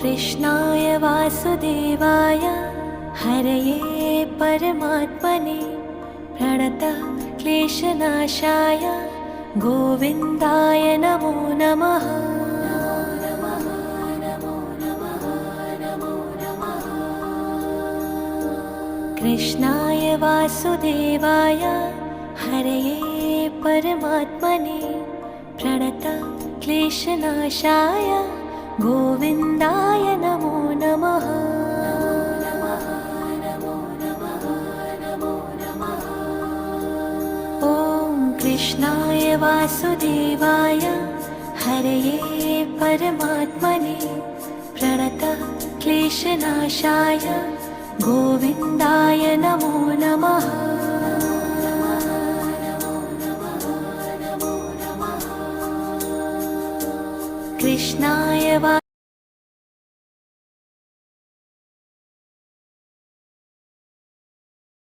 कृष्णाय वासुदेवाय हरये परमात्मने प्रणतः क्लेशनाशाय गोविन्दाय नमो नमः। कृष्णाय वासुदेवाय हरये परमात्मने प्रणतः क्लेशनाशाय गोविन्दाय नमो नमः। ॐ कृष्णाय वासुदेवाय हरये परमात्मने प्रणतः क्लेशनाशाय गोविन्दाय नमो नमः। कृष्णाय